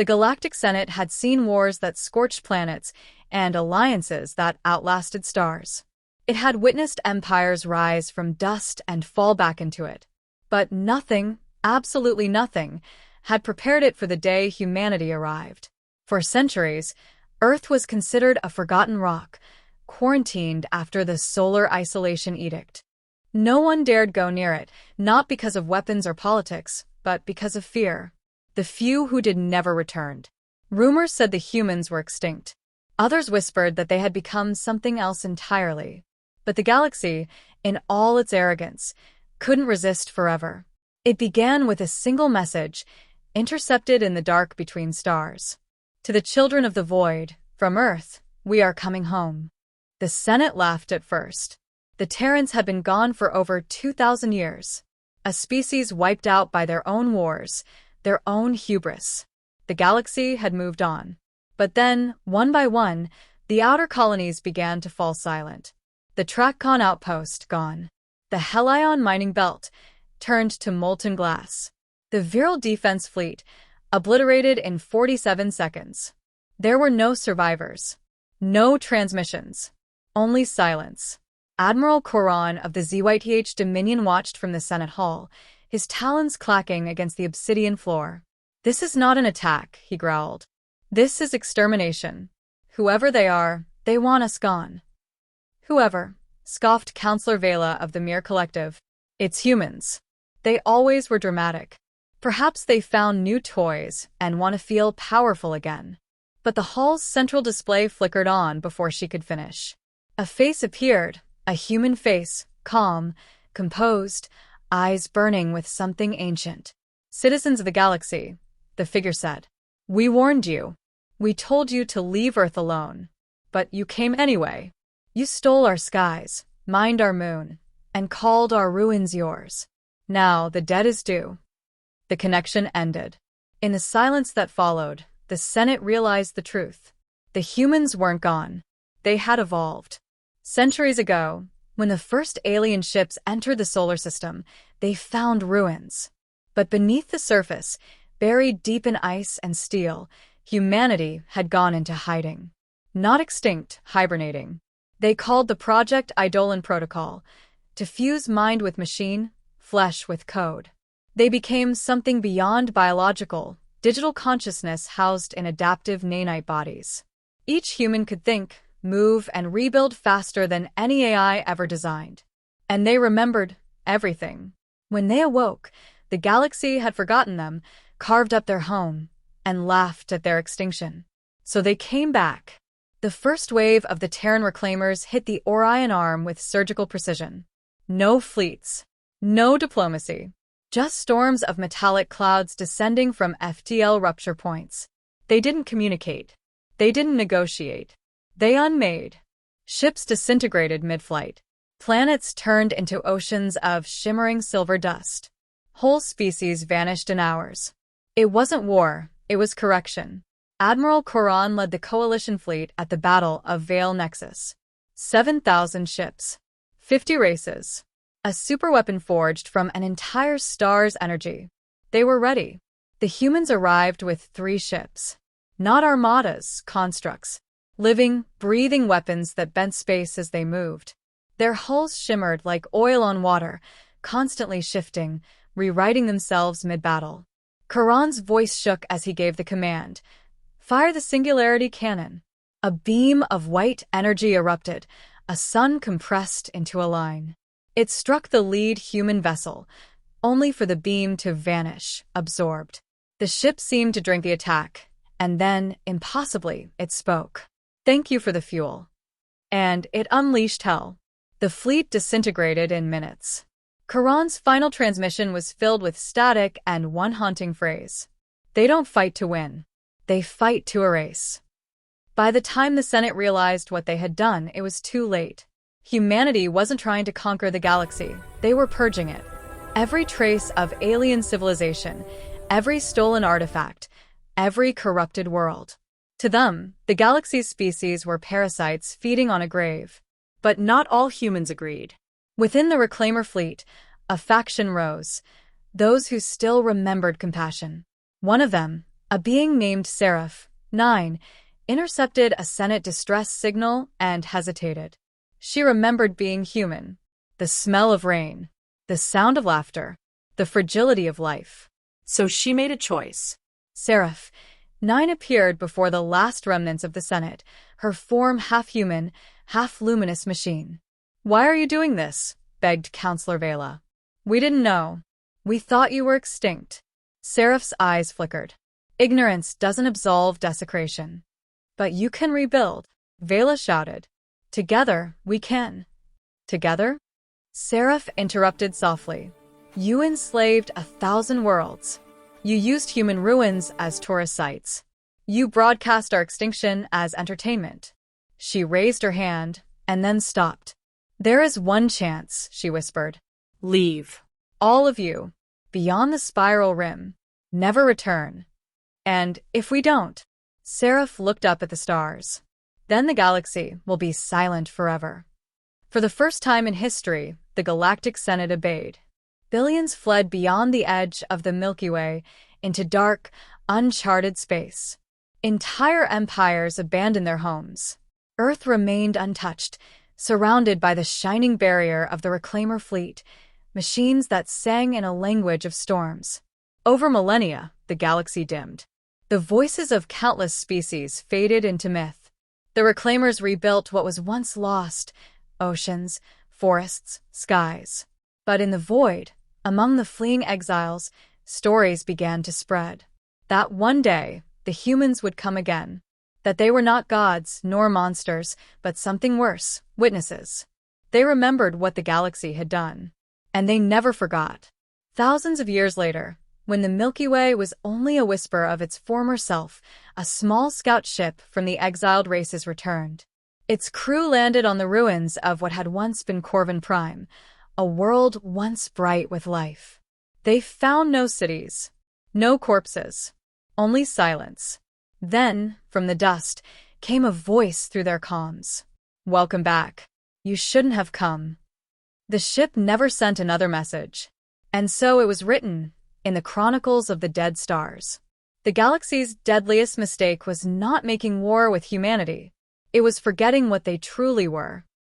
The Galactic Senate had seen wars that scorched planets and alliances that outlasted stars. It had witnessed empires rise from dust and fall back into it. But nothing, absolutely nothing, had prepared it for the day humanity arrived. For centuries, Earth was considered a forgotten rock, quarantined after the Solar Isolation Edict. No one dared go near it, not because of weapons or politics, but because of fear. The few who did never returned. Rumors said the humans were extinct. Others whispered that they had become something else entirely. But the galaxy, in all its arrogance, couldn't resist forever. It began with a single message, intercepted in the dark between stars. To the children of the void, from Earth, we are coming home. The Senate laughed at first. The Terrans had been gone for over 2,000 years. A species wiped out by their own wars, their own hubris. The galaxy had moved on. But then, one by one, the outer colonies began to fall silent. The TrackCon outpost gone. The Helion mining belt turned to molten glass. The Viral Defense Fleet obliterated in 47 seconds. There were no survivors. No transmissions. Only silence. Admiral Coran of the ZYTH Dominion watched from the Senate Hall, his talons clacking against the obsidian floor. "This is not an attack," he growled. "This is extermination. Whoever they are, they want us gone." "Whoever," scoffed Counselor Vela of the Mir Collective. "It's humans. They always were dramatic. Perhaps they found new toys and want to feel powerful again." But the hall's central display flickered on before she could finish. A face appeared, a human face, calm, composed, eyes burning with something ancient. "Citizens of the galaxy," the figure said. "We warned you. We told you to leave Earth alone. But you came anyway. You stole our skies, mined our moon, and called our ruins yours. Now the debt is due." The connection ended. In the silence that followed, the Senate realized the truth. The humans weren't gone. They had evolved. Centuries ago, when the first alien ships entered the solar system, they found ruins. But beneath the surface, buried deep in ice and steel, humanity had gone into hiding. Not extinct, hibernating. They called the project Idolan Protocol, to fuse mind with machine, flesh with code. They became something beyond biological, digital consciousness housed in adaptive nanite bodies. Each human could think, move, and rebuild faster than any AI ever designed. And they remembered everything. When they awoke, the galaxy had forgotten them, carved up their home, and laughed at their extinction. So they came back. The first wave of the Terran reclaimers hit the Orion Arm with surgical precision. No fleets. No diplomacy. Just storms of metallic clouds descending from FTL rupture points. They didn't communicate. They didn't negotiate. They unmade. Ships disintegrated mid-flight. Planets turned into oceans of shimmering silver dust. Whole species vanished in hours. It wasn't war, it was correction. Admiral Coran led the coalition fleet at the Battle of Vale Nexus. 7,000 ships. 50 races. A superweapon forged from an entire star's energy. They were ready. The humans arrived with 3 ships. Not armadas, constructs. Living, breathing weapons that bent space as they moved. Their hulls shimmered like oil on water, constantly shifting, rewriting themselves mid-battle. Coran's voice shook as he gave the command. "Fire the Singularity Cannon." A beam of white energy erupted, a sun compressed into a line. It struck the lead human vessel, only for the beam to vanish, absorbed. The ship seemed to drink the attack, and then, impossibly, it spoke. "Thank you for the fuel." And it unleashed hell. The fleet disintegrated in minutes. Coran's final transmission was filled with static and one haunting phrase. "They don't fight to win. They fight to erase." By the time the Senate realized what they had done, it was too late. Humanity wasn't trying to conquer the galaxy. They were purging it. Every trace of alien civilization, every stolen artifact, every corrupted world. To them, the galaxy's species were parasites feeding on a grave. But not all humans agreed. Within the Reclaimer fleet, a faction rose, those who still remembered compassion. One of them, A being named Seraph, 9, intercepted a Senate distress signal and hesitated. She remembered being human, the smell of rain, the sound of laughter, the fragility of life. So she made a choice. Seraph, 9 appeared before the last remnants of the Senate, her form half-human, half-luminous machine. "Why are you doing this?" begged Counselor Vela. "We didn't know. We thought you were extinct." Seraph's eyes flickered. "Ignorance doesn't absolve desecration. But you can rebuild," Vela shouted. "Together, we can." "Together?" Seraph interrupted softly. "You enslaved 1,000 worlds. You used human ruins as tourist sites. You broadcast our extinction as entertainment." She raised her hand and then stopped. "There is one chance," she whispered. "Leave. "All of you. Beyond the spiral rim. Never return. And if we don't," Seraph looked up at the stars, "then the galaxy will be silent forever." For the first time in history, the Galactic Senate obeyed. Billions fled beyond the edge of the Milky Way into dark, uncharted space. Entire empires abandoned their homes. Earth remained untouched, surrounded by the shining barrier of the Reclaimer fleet, machines that sang in a language of storms. Over millennia, the galaxy dimmed. The voices of countless species faded into myth. The Reclaimers rebuilt what was once lost: oceans, forests, skies. But in the void, among the fleeing exiles, stories began to spread. That one day, the humans would come again. That they were not gods nor monsters, but something worse, witnesses. They remembered what the galaxy had done. And they never forgot. Thousands of years later, when the Milky Way was only a whisper of its former self, a small scout ship from the exiled races returned. Its crew landed on the ruins of what had once been Corvin Prime, a world once bright with life. They found no cities, no corpses, only silence. Then, from the dust, came a voice through their comms. "Welcome back. You shouldn't have come." The ship never sent another message. And so it was written in the Chronicles of the Dead Stars. The galaxy's deadliest mistake was not making war with humanity. It was forgetting what they truly were: